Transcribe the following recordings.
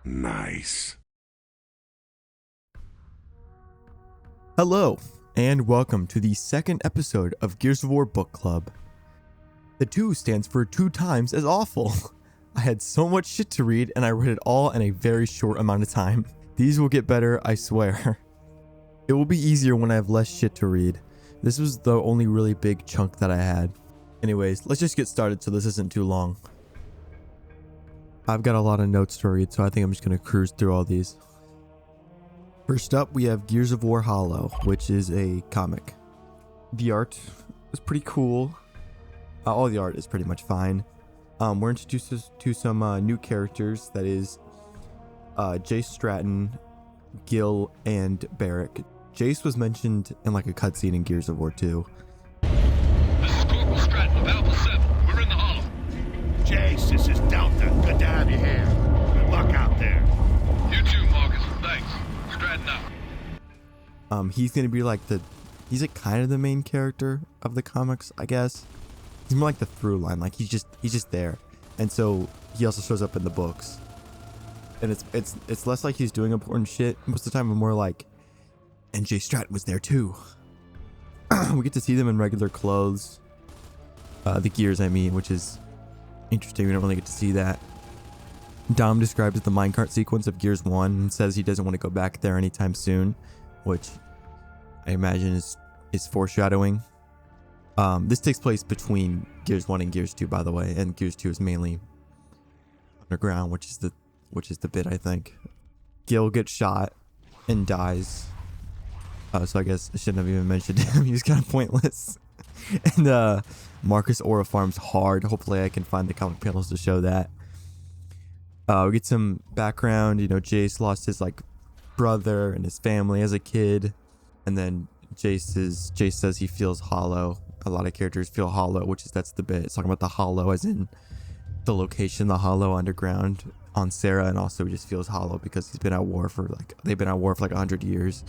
Nice. Hello, and welcome to the second episode of Gears of War Book Club. The 2 stands for 2 times as awful. I had so much shit to read, and I read it all in a very short amount of time. These will get better, I swear. It will be easier when I have less shit to read. This was the only really big chunk that I had. Anyways, let's just get started so this isn't too long. I've got a lot of notes to read, so I think I'm just going to cruise through all these. First up, we have Gears of War Hollow, which is a comic. The art is pretty cool. All the art is pretty much fine. We're introduced to some new characters, that is Jace Stratton, Gil, and Barrick. Jace was mentioned in like a cutscene in Gears of War 2. This is Corporal Stratton of Alpha 7. We're in the hollow. Jace, this is Delta. Good to have you here. Good luck out there. You too, Marcus. Thanks. Stratton out. He's gonna be like he's like kind of the main character of the comics, I guess. He's more like the through line, like he's just there, and so he also shows up in the books. And it's less like he's doing important shit most of the time, but more like, and Jay Stratton was there too. We get to see them in regular clothes, the gears I mean, which is interesting. We don't really get to see that. Dom describes the minecart sequence of Gears 1 and says he doesn't want to go back there anytime soon, which I imagine is foreshadowing. This takes place between Gears 1 and Gears 2, by the way, and Gears 2 is mainly underground, which is the bit, I think. Gil gets shot and dies. So I guess I shouldn't have even mentioned him. He was kind of pointless. And Marcus Aura farms hard. Hopefully I can find the comic panels to show that. We get some background. You know, Jace lost his like brother and his family as a kid, and then Jace says he feels hollow. A lot of characters feel hollow, that's the bit. It's talking about the hollow as in the location, the hollow underground on Sarah, and also he just feels hollow because they've been at war for like 100 years.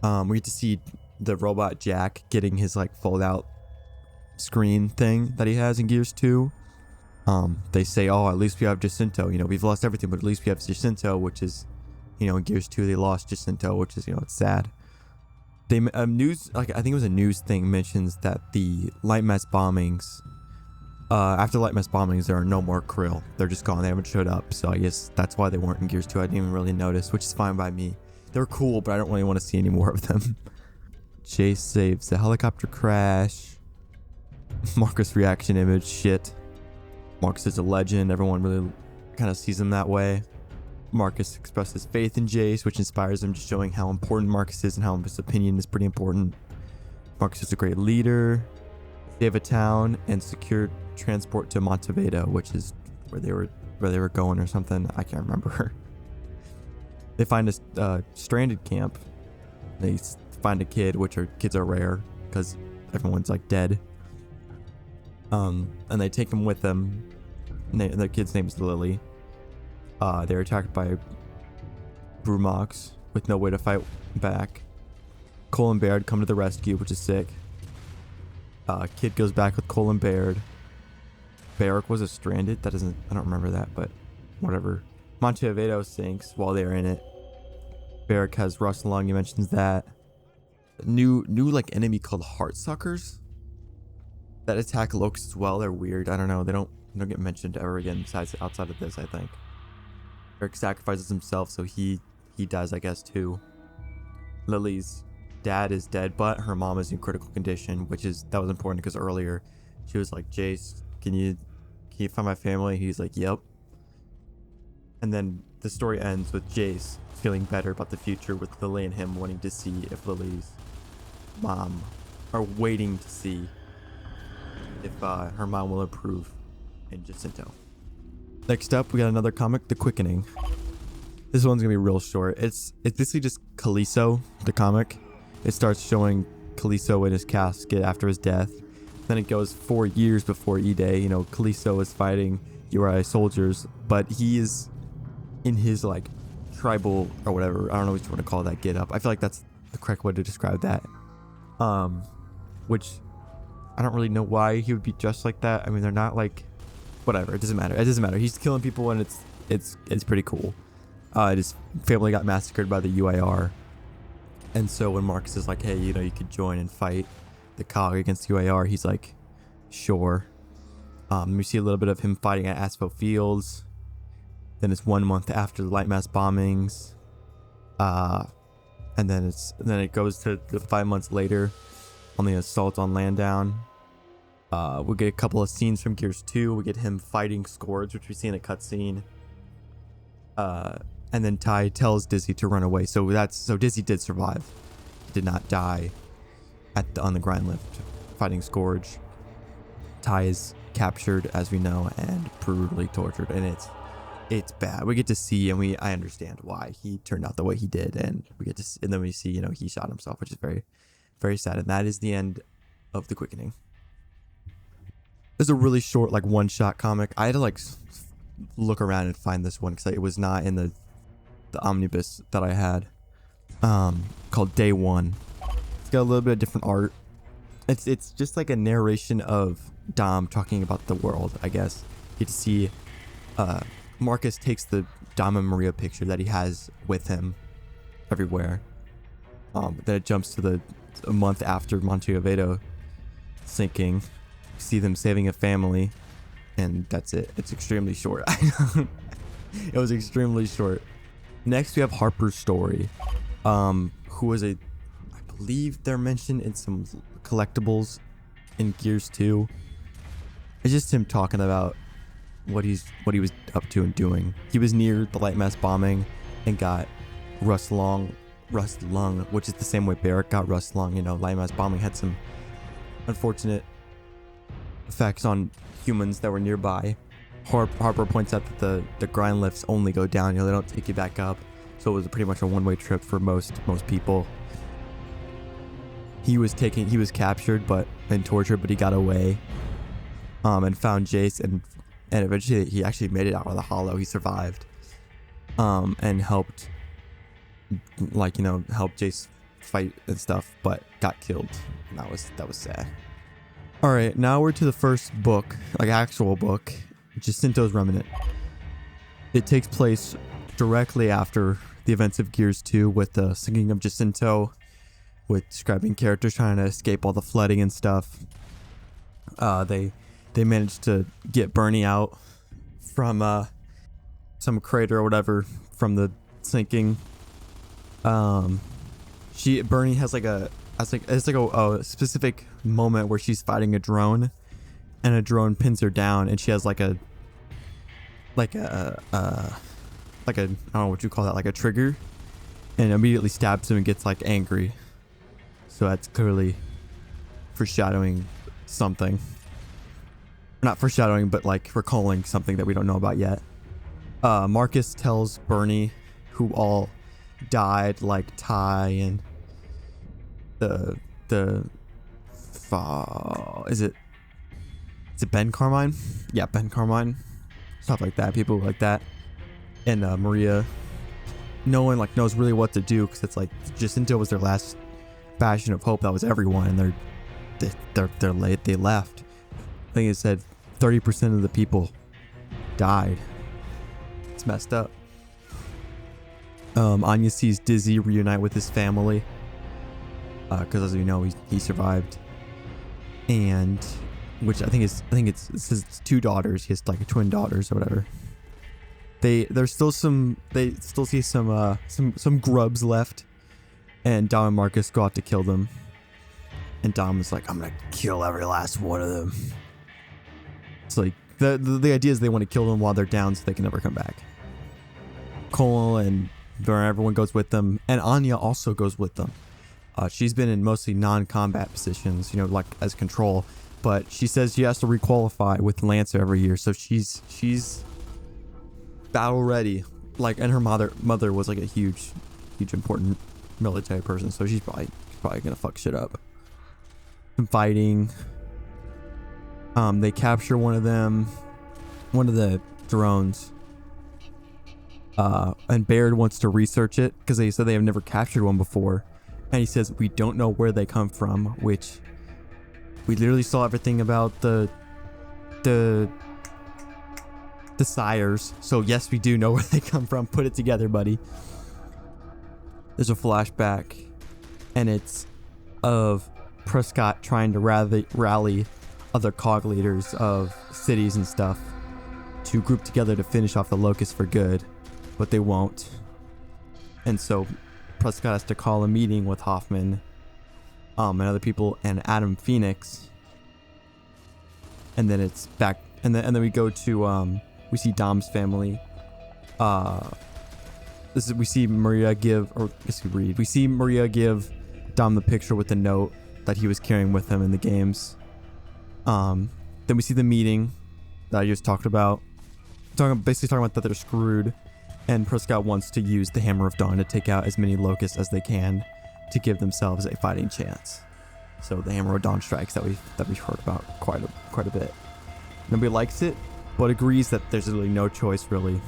We get to see the robot Jack getting his like fold out screen thing that he has in Gears 2. They say, oh, at least we have Jacinto. You know, we've lost everything, but at least we have Jacinto, which is, you know, in Gears 2 they lost Jacinto, which is, you know, it's sad. They news, like I think it was a news thing, mentions that the light mess bombings, after light mess bombings, there are no more krill. They're just gone. They haven't showed up. So I guess that's why they weren't in Gears 2. I didn't even really notice, which is fine by me. They were cool, but I don't really want to see any more of them. Chase saves the helicopter crash. Marcus reaction image, shit. Marcus is a legend. Everyone really kind of sees him that way. Marcus expresses faith in Jace, which inspires him, just showing how important Marcus is and how his opinion is pretty important. Marcus is a great leader. Save a town and secure transport to Montevideo, which is where they were going or something. I can't remember. They find a stranded camp. They find a kid, kids are rare because everyone's like dead. And they take him with them. And their kid's name is Lily. They're attacked by Brumox with no way to fight back. Cole and Baird come to the rescue, which is sick. Kid goes back with Cole and Baird. Barrick was stranded. I don't remember that, but whatever. Montevideo sinks while they're in it. Barrick has rust lung. He mentions that. New like enemy called Heartsuckers that attack locusts as well. They're weird. I don't know. They don't get mentioned ever again outside of this, I think. Barrick sacrifices himself, so he dies, I guess, too. Lily's dad is dead, but her mom is in critical condition, that was important because earlier she was like, Jace, can you find my family? He's like, yep. And then the story ends with Jace feeling better about the future, with Lily and him wanting to see if Lily's mom, or waiting to see if her mom will improve in Jacinto. Next up, we got another comic, The Quickening. This one's gonna be real short. It's basically just Kalisto, the comic. It starts showing Kalisto in his casket after his death. Then it goes 4 years before E-Day. You know, Kalisto is fighting Uri soldiers, but he is in his like tribal or whatever. I don't know what you want to call that get up. I feel like that's the correct way to describe that. Which I don't really know why he would be dressed like that. I mean, they're not like, whatever. It doesn't matter. He's killing people and it's pretty cool. His family got massacred by the UAR. And so when Marcus is like, hey, you know, you could join and fight the COG against UAR, he's like, sure. We see a little bit of him fighting at Asphalt Fields. Then it's 1 month after the light mass bombings. And then it goes to the 5 months later on the assault on Landown. We get a couple of scenes from Gears 2. We get him fighting Scourge, which we see in a cutscene. And then Ty tells Dizzy to run away. So Dizzy did survive. He did not die on the grind lift fighting Scourge. Ty is captured, as we know, and brutally tortured, and it's bad. We get to see, and I understand why he turned out the way he did, and then we see, you know, he shot himself, which is very, very sad. And that is the end of the Quickening. There's a really short, like, one-shot comic. I had to like look around and find this one because it was not in the omnibus that I had. Called Day One. It's got a little bit of different art. It's just like a narration of Dom talking about the world, I guess. You get to see Marcus takes the Dom and Maria picture that he has with him everywhere. Then it jumps to a month after Montevideo sinking. You see them saving a family, and that's it. It's extremely short. It was extremely short. Next, we have Harper's story, who was I believe they're mentioned in some collectibles in Gears 2. It's just him talking about what he was up to and doing. He was near the light mass bombing and got rust lung, which is the same way Barrett got rust lung. You know, light mass bombing had some unfortunate effects on humans that were nearby. Harper points out that the grind lifts only go down. You know, they don't take you back up. So it was pretty much a one-way trip for most people. He was captured and tortured, but he got away. And found Jace, and eventually he actually made it out of the hollow. He survived. And helped Jace fight and stuff, but got killed. And that was sad. All right, now we're to the first book, like actual book, Jacintos Remnant. It takes place directly after the events of Gears 2 with the sinking of Jacinto, with describing characters trying to escape all the flooding and stuff. They managed to get Bernie out from some crater or whatever from the sinking. Bernie has a specific moment where she's fighting a drone, and a drone pins her down, and she has I don't know what you call that, like a trigger, and immediately stabs him and gets like angry. So that's clearly foreshadowing something. Not foreshadowing, but like recalling something that we don't know about yet. Marcus tells Bernie who all died, like Ty and is it Ben Carmine? Yeah, Ben Carmine. Stuff like that. People like that. And Maria. No one knows really what to do, because it's like Jacinto was their last bastion of hope. That was everyone, and they're late. They left. I think it said 30% of the people died. It's messed up. Anya sees Dizzy reunite with his family, because as we know, he survived. And which I think it's his two daughters. He has like twin daughters or whatever. They still see some grubs left, and Dom and Marcus go out to kill them. And Dom is like, I'm gonna kill every last one of them. It's like the idea is they want to kill them while they're down so they can never come back. Cole and everyone goes with them, and Anya also goes with them. She's been in mostly non-combat positions, you know, like as control, but she says she has to requalify with Lancer every year, so she's battle ready. Like, and her mother was like a huge important military person, so she's probably gonna fuck shit up. And fighting. They capture one of the drones. And Baird wants to research it because they said they have never captured one before. And he says, we don't know where they come from, which we literally saw everything about the the sires. So yes, we do know where they come from. Put it together, buddy. There's a flashback, and it's of Prescott trying to rally other cog leaders of cities and stuff to group together to finish off the Locust for good, but they won't. And so Prescott has to call a meeting with Hoffman, and other people, and Adam Phoenix. And then it's back, and then we go to we see Dom's family. We see Maria give Dom the picture with the note that he was carrying with him in the games. Then we see the meeting that I just talked about. Basically talking about that they're screwed, and Prescott wants to use the Hammer of Dawn to take out as many locusts as they can to give themselves a fighting chance. So the Hammer of Dawn strikes that we've heard about quite a bit. Nobody likes it, but agrees that there's really no choice. Really,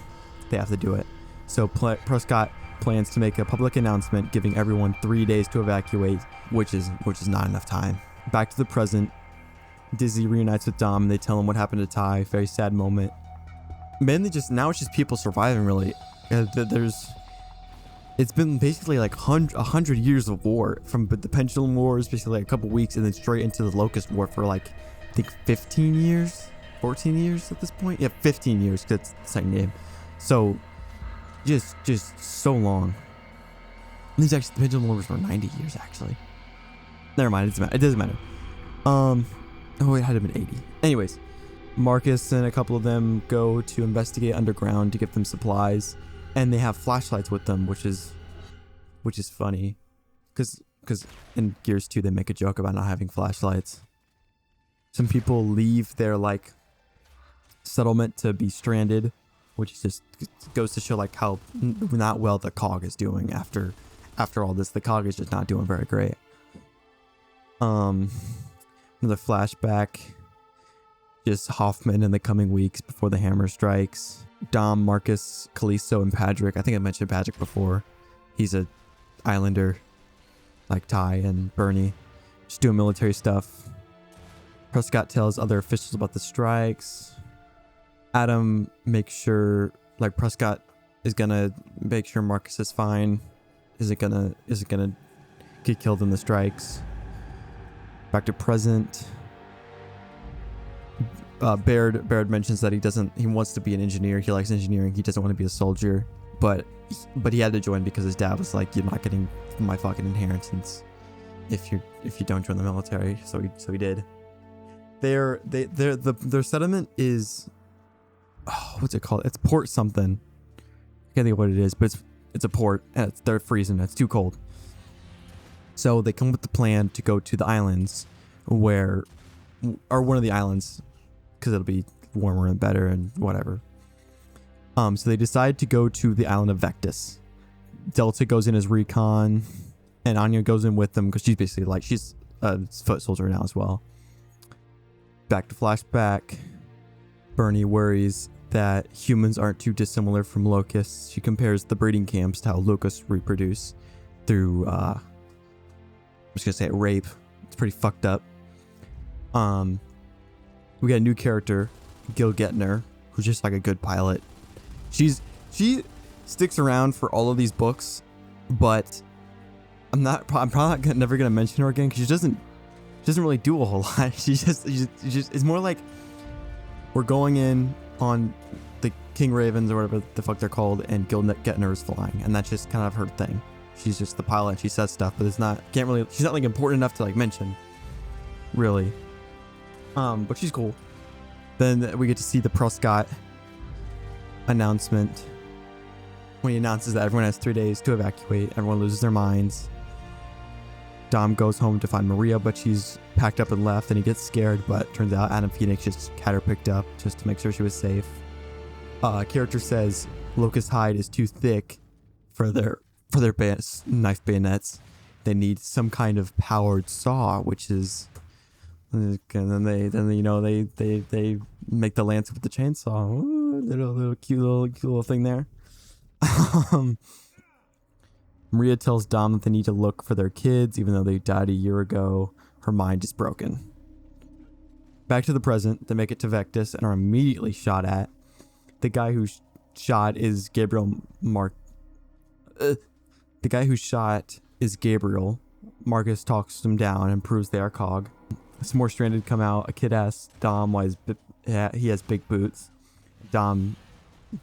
they have to do it. So Prescott plans to make a public announcement giving everyone 3 days to evacuate, which is not enough time. Back to the present, Dizzy reunites with Dom, and they tell him what happened to Ty. Very sad moment. Mainly now it's just people surviving, really. It's been basically like 100 years of war, from the Pendulum Wars, basically like a couple weeks, and then straight into the Locust War for like, I think 15 years, 14 years at this point. Yeah, 15 years, because it's the second game. So just so long. These actually, the Pendulum Wars were 90 years actually. Never mind, it doesn't matter. Oh, it had to have been 80. Anyways, Marcus and a couple of them go to investigate underground to give them supplies, and they have flashlights with them, which is funny, because in Gears 2 they make a joke about not having flashlights. Some people leave their like settlement to be stranded, which just goes to show like how not well the cog is doing after all this. The cog is just not doing very great. Another flashback. Just Hoffman in the coming weeks before the hammer strikes. Dom, Marcus, Callisto, and Patrick. I think I mentioned Patrick before. He's a islander like Ty and Bernie. Just doing military stuff. Prescott tells other officials about the strikes. Adam makes sure, like, Prescott is gonna make sure Marcus is fine. Is it gonna get killed in the strikes? Back to present. Baird mentions that he wants to be an engineer. He likes engineering. He doesn't want to be a soldier, but he had to join because his dad was like, "You're not getting my fucking inheritance if you don't join the military." So he did. Their settlement is, what's it called? It's Port something. I can't think of what it is, but it's a port, and they're freezing. It's too cold. So they come up with the plan to go to the islands, or one of the islands, because it'll be warmer and better and whatever. So they decide to go to the island of Vectis. Delta goes in as recon, and Anya goes in with them because she's basically like, she's a foot soldier now as well. Back to flashback. Bernie worries that humans aren't too dissimilar from locusts. She compares the breeding camps to how locusts reproduce through, I'm just gonna say it, rape. It's pretty fucked up. We got a new character, Gil Gettner, who's just like a good pilot. She sticks around for all of these books, but I'm probably never gonna mention her again because she doesn't really do a whole lot. She just it's more like we're going in on the King Ravens or whatever the fuck they're called, and Gil Gettner is flying, and that's just kind of her thing. She's just the pilot. She says stuff, but she's not like important enough to like mention, really. But she's cool. Then we get to see the Prescott announcement when he announces that everyone has 3 days to evacuate. Everyone loses their minds. Dom goes home to find Maria, but she's packed up and left, and he gets scared, but turns out Adam Phoenix just had her picked up just to make sure she was safe. A character says Locust hide is too thick for their knife bayonets. They need some kind of powered saw, which is, and then they make the lance with the chainsaw. Ooh, little cute little thing there. Maria tells Dom that they need to look for their kids, even though they died a year ago. Her mind is broken. Back to the present, they make it to Vectis and are immediately shot at. the guy who shot is Gabriel the guy who shot is Gabriel. Marcus talks him down and proves they are Cog. Some more stranded come out. A kid asks Dom why he has big boots. Dom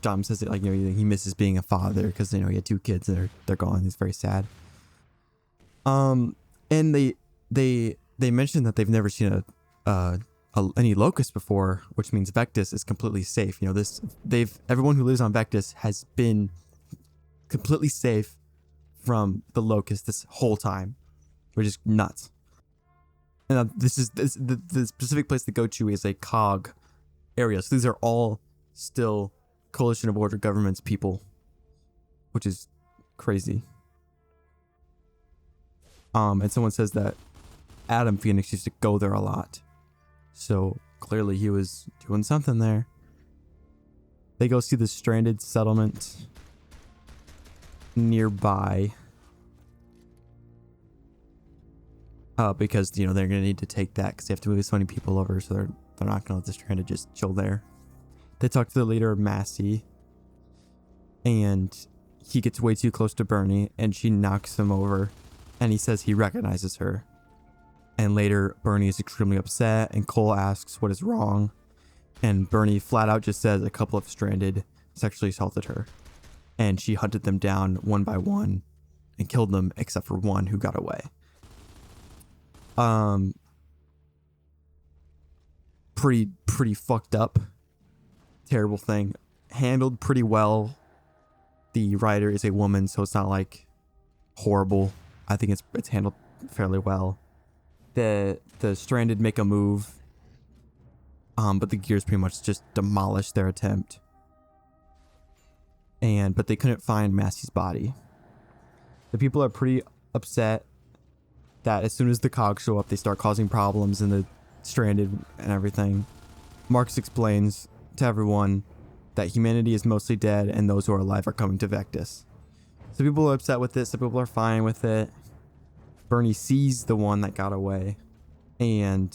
says that, like, you know, he misses being a father because, you know, he had 2 kids and they're gone. He's very sad. And they mentioned that they've never seen any locust before, which means Vectis is completely safe. You know, everyone who lives on Vectis has been completely safe from the locust this whole time, which is nuts. And the specific place to go to is a Cog area. So these are all still Coalition of Order Government's people, which is crazy. And someone says that Adam Phoenix used to go there a lot. So clearly he was doing something there. They go see the stranded settlement nearby. Because, you know, they're going to need to take that because they have to move so many people over. So they're not going to let the stranded just chill there. They talk to the leader of Massey. And he gets way too close to Bernie and she knocks him over. And he says he recognizes her. And later, Bernie is extremely upset, and Cole asks what is wrong. And Bernie flat out just says a couple of stranded sexually assaulted her. And she hunted them down one by one and killed them, except for one who got away. Pretty fucked up. Terrible thing. Handled pretty well. The writer is a woman, so it's not like horrible. I think it's handled fairly well. The stranded make a move, but the Gears pretty much just demolish their attempt. But they couldn't find Massey's body. The people are pretty upset that as soon as the Cogs show up, they start causing problems in the stranded and everything. Marcus explains to everyone that humanity is mostly dead and those who are alive are coming to Vectis. So people are upset with this, some people are fine with it. Bernie sees the one that got away, and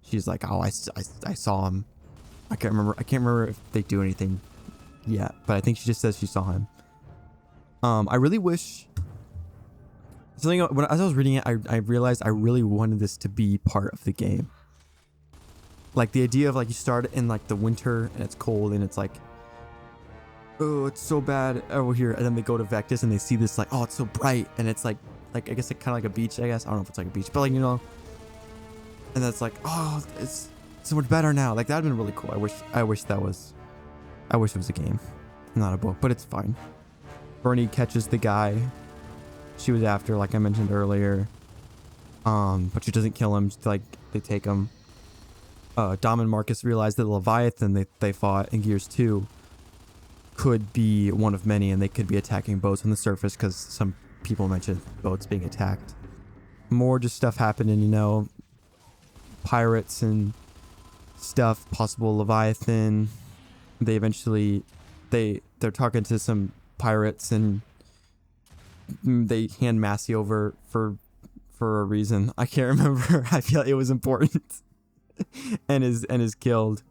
she's like, "Oh, I saw him." I can't remember if they do anything yet, but I think she just says she saw him. I really wish something as I was reading it, I realized I really wanted this to be part of the game. Like the idea of, like, you start in like the winter and it's cold and it's like, oh, it's so bad over here, and then they go to Vectis and they see this, like, oh, it's so bright, and it's like I guess it's kind of like a beach, I guess. I don't know if it's like a beach, but, like, you know, and that's like, oh, it's so much better now. Like, that'd been really cool. I wish it was a game, not a book, but it's fine. Bernie catches the guy she was after, like I mentioned earlier, but she doesn't kill him. Like, they take him. Dom and Marcus realize that the Leviathan they fought in Gears 2 could be one of many, and they could be attacking boats on the surface because some people mentioned boats being attacked. More just stuff happening, you know, pirates and stuff, possible Leviathan. They eventually they're talking to some pirates and they hand Massey over for a reason. I can't remember. I feel like it was important. and is killed.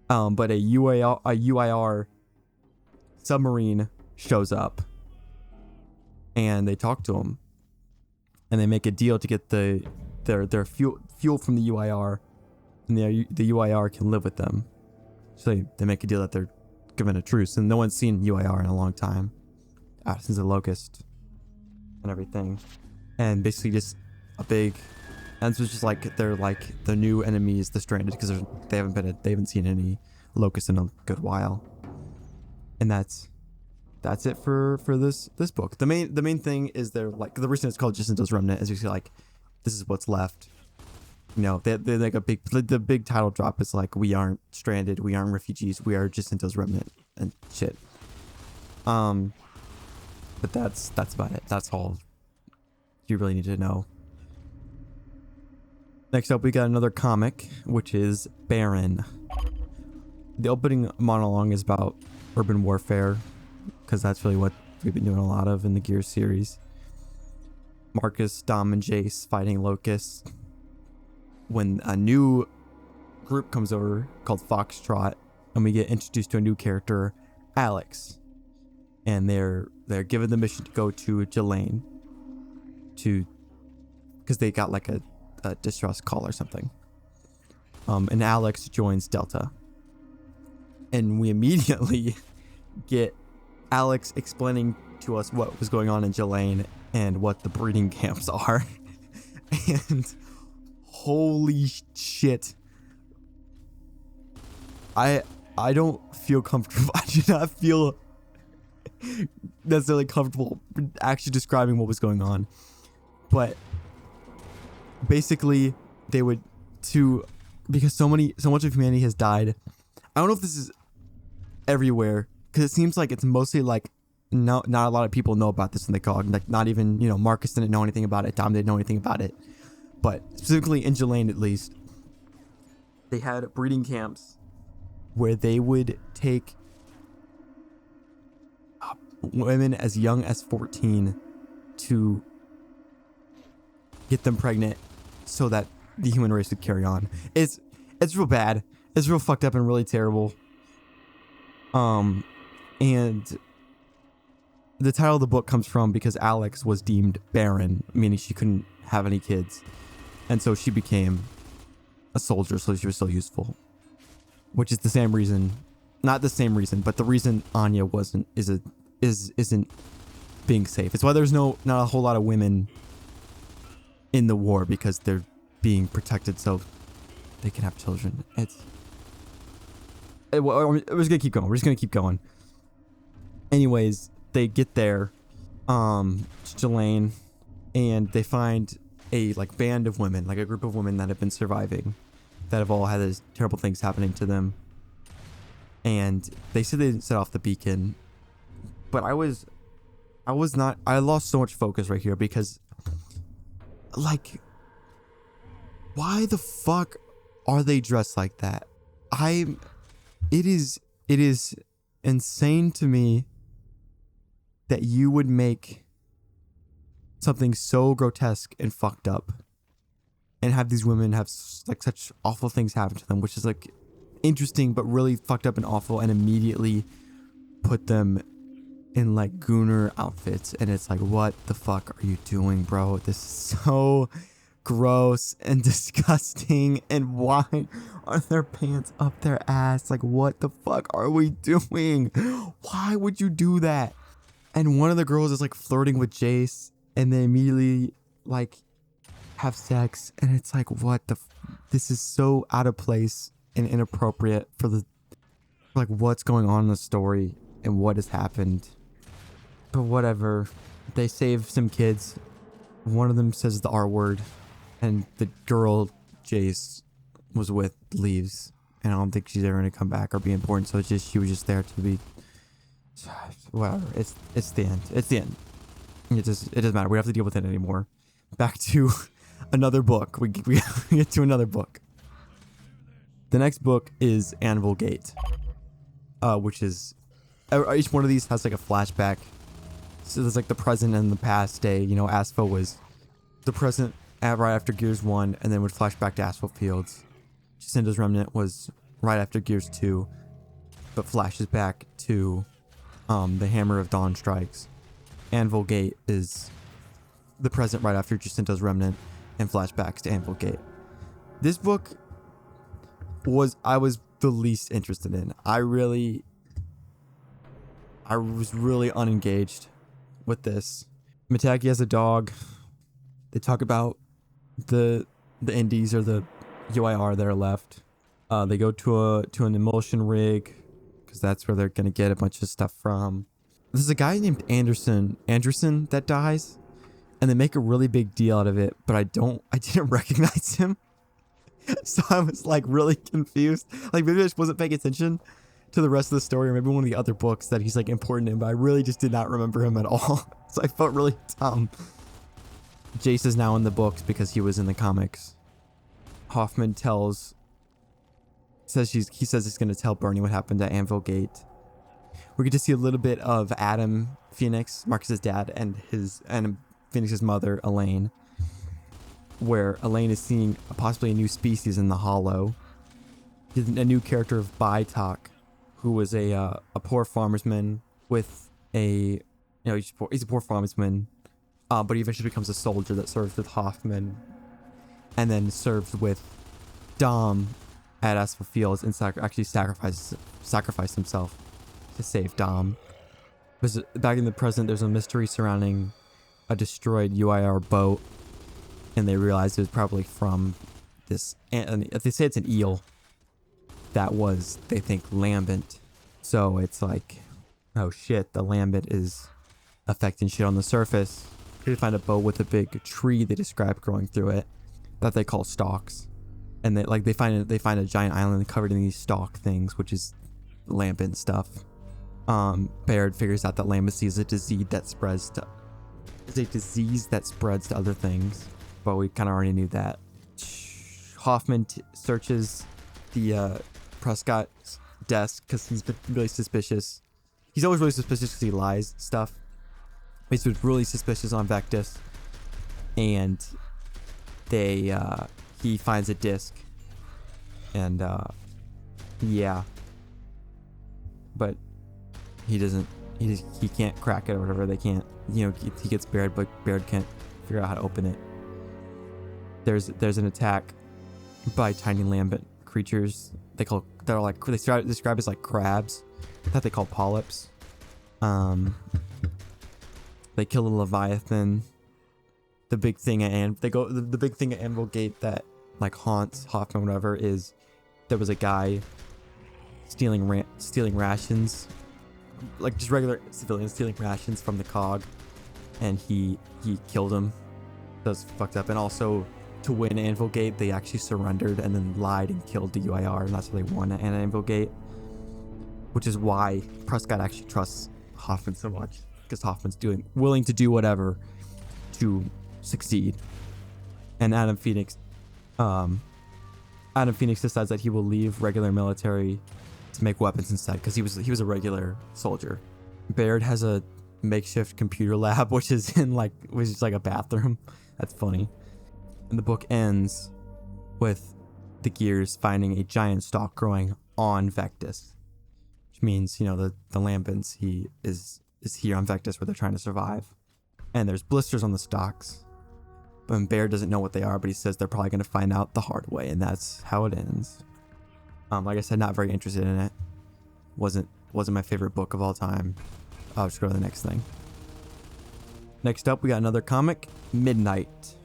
But a UIR submarine shows up and they talk to him and they make a deal to get their fuel from the UIR, and the UIR can live with them. So they make a deal that they're given a truce, and no one's seen UIR in a long time, since the Locust and everything. And basically just a big, and so it's just like they're like the new enemies, the stranded, because they haven't seen any Locust in a good while. And that's it for this book. The main thing is they're like, the reason it's called Jacintos Remnant is you see, like, this is what's left. You know, they're like the big title drop is like, we aren't stranded, we aren't refugees, we are Jacintos Remnant and shit. But that's about it. That's all you really need to know. Next up, we got another comic, which is Barren. The opening monologue is about urban warfare, because that's really what we've been doing a lot of in the Gears series. Marcus, Dom, and Jace fighting locusts. When a new group comes over called Foxtrot, and we get introduced to a new character, Alex. And they're given the mission to go to Jelaine because they got like a distress call or something. And Alex joins Delta. And we immediately get Alex explaining to us what was going on in Jelaine and what the breeding camps are. And holy shit. I don't feel comfortable. I do not feel necessarily comfortable actually describing what was going on. But basically they would because so much of humanity has died. I don't know if this is everywhere, because it seems like it's mostly like not a lot of people know about this in the COG. Like not even, Marcus didn't know anything about it. Dom didn't know anything about it. But specifically in Jelaine, at least, they had breeding camps where they would take women as young as 14 to get them pregnant so that the human race would carry on. It's real bad. It's real fucked up and really terrible. And the title of the book comes from because Alex was deemed barren, meaning she couldn't have any kids. And so she became a soldier, so she was still useful. Which is the same reason, not the same reason, but the reason Anya isn't being safe. It's why there's not a whole lot of women in the war, because they're being protected so they can have children. We're just gonna keep going. Anyways, they get there, Jelaine, and they find a band of women, like a group of women that have been surviving, that have all had these terrible things happening to them. And they said they didn't set off the beacon, but I lost so much focus right here, because why the fuck are they dressed like that? It is insane to me that you would make something so grotesque and fucked up and have these women have such awful things happen to them, which is interesting but really fucked up and awful, and immediately put them in gooner outfits. And it's what the fuck are you doing, bro? This is so gross and disgusting. And why are their pants up their ass? What the fuck are we doing? Why would you do that? And one of the girls is flirting with Jace, and they immediately have sex, and it's what the this is so out of place and inappropriate for what's going on in the story and what has happened. But whatever. They save some kids. One of them says the R word, and the girl Jace was with leaves, and I don't think she's ever gonna come back or be important. So she was just there to be whatever. It's the end. It's the end. It doesn't matter. We don't have to deal with it anymore. Back to another book. We get to another book. The next book is Anvil Gate, which is each one of these has a flashback. So there's the present and the past day. Aspho was the present right after Gears 1, and then would flash back to Asphalt Fields. Jacintos Remnant was right after Gears 2, but flashes back to the Hammer of Dawn strikes. Anvil Gate is the present right after Jacintos Remnant, and flashbacks to Anvil Gate. This book I was the least interested in. I was really unengaged with this. Mitaki has a dog. They talk about the indies, or the UIR that are left. They go to an emulsion rig, because that's where they're gonna get a bunch of stuff from. There's a guy named Anderson that dies, and they make a really big deal out of it, but I didn't recognize him. So I was really confused. Maybe I just wasn't paying attention to the rest of the story, or maybe one of the other books that he's important in, but I really just did not remember him at all. So I felt really dumb. Jace is now in the books because he was in the comics. Hoffman says he's going to tell Bernie what happened at Anvil Gate. We get to see a little bit of Adam Phoenix, Marcus's dad, and Phoenix's mother, Elaine, where Elaine is seeing possibly a new species in the Hollow. A new character of Bytok, who was a poor farmersman with he's a poor farmersman, but he eventually becomes a soldier that serves with Hoffman, and then serves with Dom at Asphalt Fields and actually sacrificed himself to save Dom. Because back in the present, there's a mystery surrounding a destroyed UIR boat, and they realized it was probably from this, and they say it's an eel that was, they think, lambent. So it's like, oh shit, the lambent is affecting shit on the surface. They find a boat with a big tree they describe growing through it that they call stalks, and they find a giant island covered in these stalk things, which is lambent stuff. Baird figures out that lambency is a disease that spreads to other things, but we kind of already knew that. Hoffman searches the Prescott's desk because he's been really suspicious. He's always really suspicious because he lies stuff. He's been really suspicious on Vectis, and he finds a disc, and yeah, but he can't crack it or whatever. They can't, he gets Baird, but Baird can't figure out how to open it. There's an attack by tiny lambent creatures. They describe as like crabs that they call polyps. They kill the Leviathan. The big thing at Anvil Gate that like haunts Hoffman, whatever, is there was a guy stealing rations, like just regular civilians stealing rations from the cog, and he killed him. That's fucked up. And also, to win Anvil Gate, they actually surrendered and then lied and killed the UIR, and that's how they won at Anvil Gate, which is why Prescott actually trusts Hoffman so much, because Hoffman's willing to do whatever to succeed. And Adam Phoenix decides that he will leave regular military to make weapons instead, because he was a regular soldier. Baird has a makeshift computer lab, which is like a bathroom. That's funny. And the book ends with the Gears finding a giant stalk growing on Vectis, which means, the Lambents, he is here on Vectis where they're trying to survive. And there's blisters on the stalks, but Baird doesn't know what they are, but he says they're probably going to find out the hard way, and that's how it ends. Like I said, not very interested in it. Wasn't my favorite book of all time. I'll just go to the next thing. Next up, we got another comic, Midnight.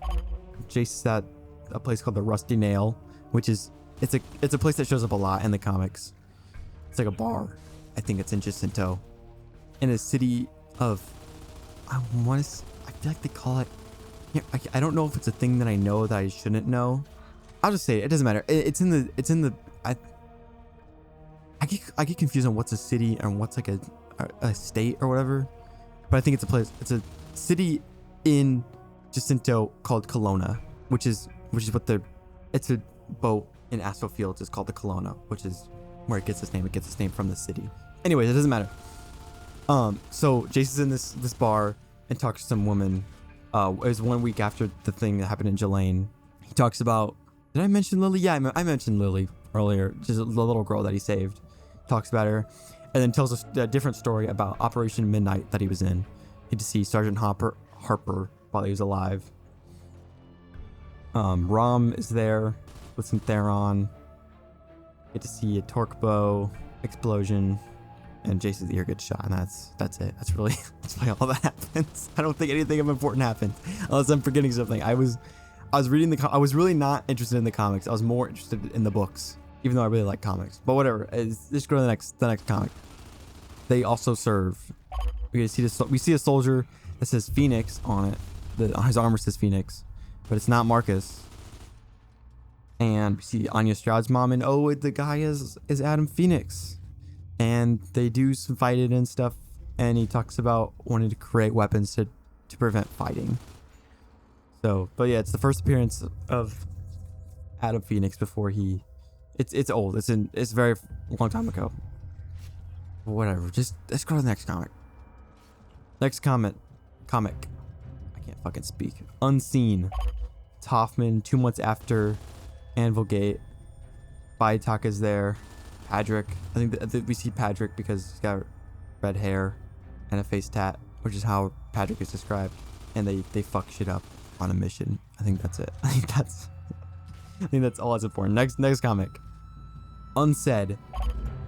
Jason's at a place called the Rusty Nail, which is it's a place that shows up a lot in the comics. It's like a bar. I think it's in Jacinto, in a city of, I feel like they call it. I don't know if it's a thing that I know that I shouldn't know. I'll just say it. It doesn't matter. It's in the. I get confused on what's a city and what's like a state or whatever. But I think it's a place. It's a city in Jacinto called Kelowna, which is what it's a boat in Asphalt Fields is called the Kelowna, which is where it gets its name. It gets its name from the city. Anyways, it doesn't matter. So Jason's in this bar and talks to some woman. It was 1 week after the thing that happened in Jelaine. He talks about, did I mention Lily? Yeah, I mentioned Lily earlier, just a little girl that he saved. Talks about her, and then tells us a different story about Operation Midnight that he was in. Get to see Sergeant Harper while he was alive. Rom is there with some Theron. Get to see a torque bow explosion, and Jason's ear gets shot, and that's it. That's really all that happens. I don't think anything of important happened, unless I'm forgetting something. I was reading I was really not interested in the comics. I was more interested in the books, even though I really like comics. But whatever. Just go to the next comic. They also serve. We see a soldier that says Phoenix on it. His armor says Phoenix, but it's not Marcus. And we see Anya Stroud's mom, and the guy is Adam Phoenix. And they do some fighting and stuff, and he talks about wanting to create weapons to prevent fighting. So, but yeah, it's the first appearance of Adam Phoenix before it's old. It's a very long time ago. Whatever. Just let's go to the next comic. Next comic. I can't fucking speak. Unseen. It's Hoffman 2 months after Anvil Gate. Baitaka's there. Patrick. I think that we see Patrick because he's got red hair and a face tat, which is how Patrick is described. And they fuck shit up on a mission. I think that's it. I think that's all that's important. Next comic. Unsaid.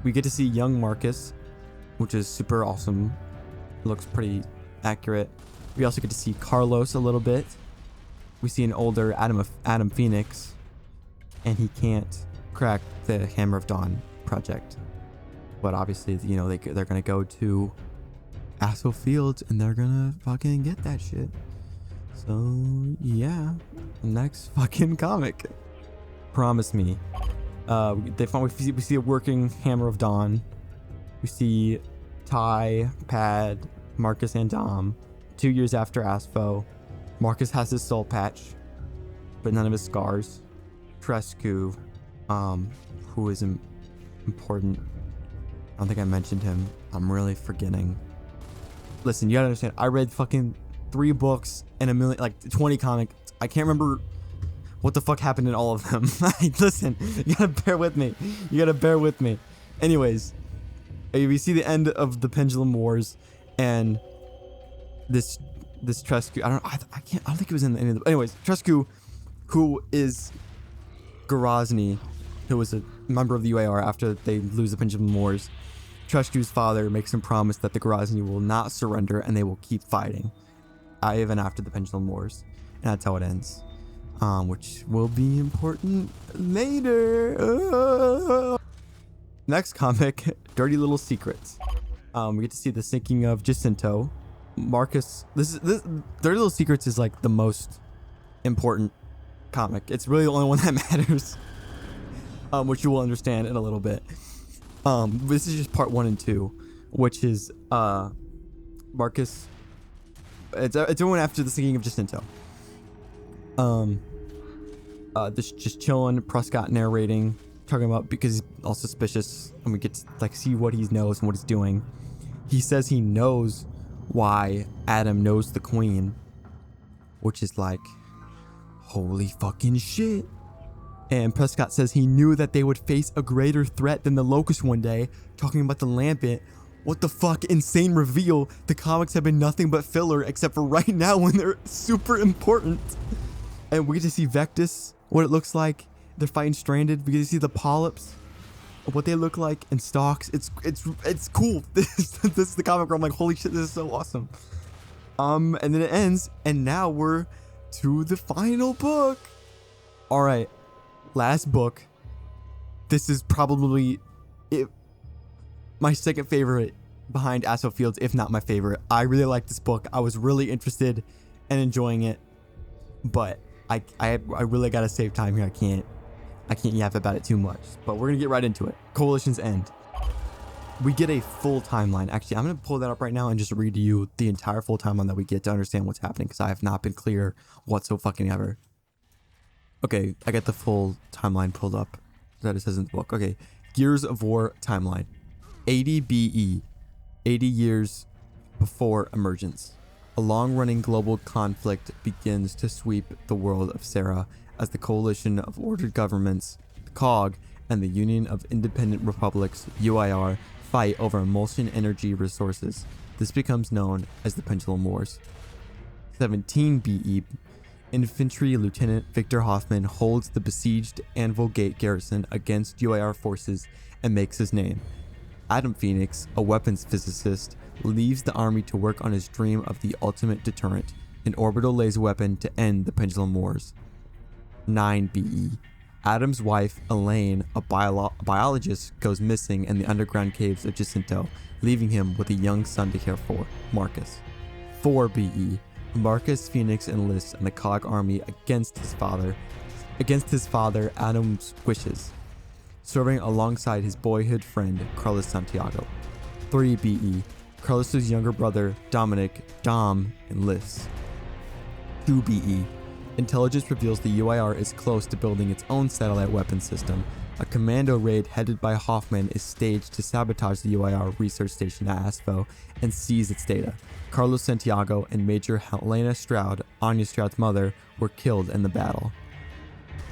We get to see young Marcus, which is super awesome. Looks pretty accurate. We also get to see Carlos a little bit. We see an older Adam Phoenix, and he can't crack the Hammer of Dawn project. But obviously, you know, they're gonna go to Asshole Fields and they're gonna fucking get that shit. So yeah, next fucking comic. Promise Me. We see a working Hammer of Dawn. We see Ty, Pad, Marcus, and Dom. 2 years after Asfo, Marcus has his soul patch, but none of his scars. Trescu, who is important. I don't think I mentioned him. I'm really forgetting. Listen, you gotta understand. I read fucking 3 books and 20 comics. I can't remember what the fuck happened in all of them. Listen, you gotta bear with me. Anyways, we see the end of the Pendulum Wars, and this Trescu. I don't think it was in any of the. Anyways, Trescu, who is Garazni, who was a member of the UAR after they lose the Pendulum Wars. Trescu's father makes him promise that the Garazni will not surrender and they will keep fighting, even after the Pendulum Wars, and that's how it ends. Which will be important later. Next comic, Dirty Little Secrets. We get to see the sinking of Jacinto. Marcus, this Dirty Little Secrets is like the most important comic. It's really the only one that matters, which you will understand in a little bit. This is just part 1 and 2, which is Marcus. It's one after the sinking of Jacinto. This just chilling, Prescott narrating, talking about, because he's all suspicious, and we get to like see what he knows and what he's doing. He says he knows why Adam knows the Queen, which is like, holy fucking shit. And Prescott says he knew that they would face a greater threat than the Locust one day, talking about the Lampet. What the fuck, insane reveal. The comics have been nothing but filler, except for right now when they're super important. And we get to see Vectus, what it looks like. They're fighting stranded. We get to see the polyps, what they look like, and stalks. It's cool. This is the comic where I'm like, holy shit, this is so awesome. And then it ends, and now we're to the final book. All right, last book. This is probably my second favorite behind Asshole Fields, if not my favorite. I really like this book. I was really interested and enjoying it, but I really gotta save time here. I can't yap about it too much, but we're gonna get right into it. Coalition's End. We get a full timeline. Actually, I'm gonna pull that up right now and just read to you the entire full timeline that we get to understand what's happening, because I have not been clear whatsoever. Okay, I got the full timeline pulled up that it says in the book. Okay, Gears of War timeline. 80 BE, 80 years before emergence. A long-running global conflict begins to sweep the world of Sarah as the Coalition of Ordered Governments, the COG, and the Union of Independent Republics, UIR, fight over emulsion energy resources. This becomes known as the Pendulum Wars. 17 BE, Infantry Lieutenant Victor Hoffman holds the besieged Anvil Gate garrison against UIR forces and makes his name. Adam Phoenix, a weapons physicist, leaves the army to work on his dream of the ultimate deterrent, an orbital laser weapon to end the Pendulum Wars. 9 BE. Adam's wife, Elaine, a biologist, goes missing in the underground caves of Jacinto, leaving him with a young son to care for, Marcus. 4 BE. Marcus Phoenix enlists in the COG army against his father, Adam's wishes, serving alongside his boyhood friend, Carlos Santiago. 3 BE. Carlos's younger brother, Dominic, Dom, enlists. 2 BE. Intelligence reveals the UIR is close to building its own satellite weapon system. A commando raid headed by Hoffman is staged to sabotage the UIR research station at Asfo and seize its data. Carlos Santiago and Major Helena Stroud, Anya Stroud's mother, were killed in the battle.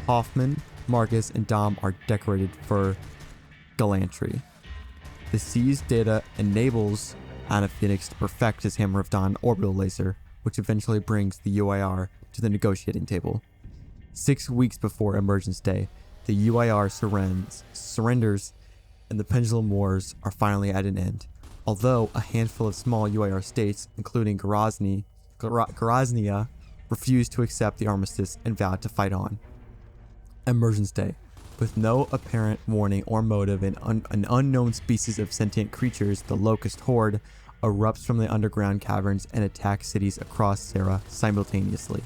Hoffman, Marcus, and Dom are decorated for gallantry. The seized data enables Anna Phoenix to perfect his Hammer of Dawn orbital laser, which eventually brings the UIR to the negotiating table. 6 weeks before Emergence Day, the UIR surrenders and the Pendulum Wars are finally at an end. Although a handful of small UIR states, including Groznia, refused to accept the armistice and vowed to fight on. Emergence Day. With no apparent warning or motive, an unknown species of sentient creatures, the Locust Horde, erupts from the underground caverns and attacks cities across Sarah simultaneously.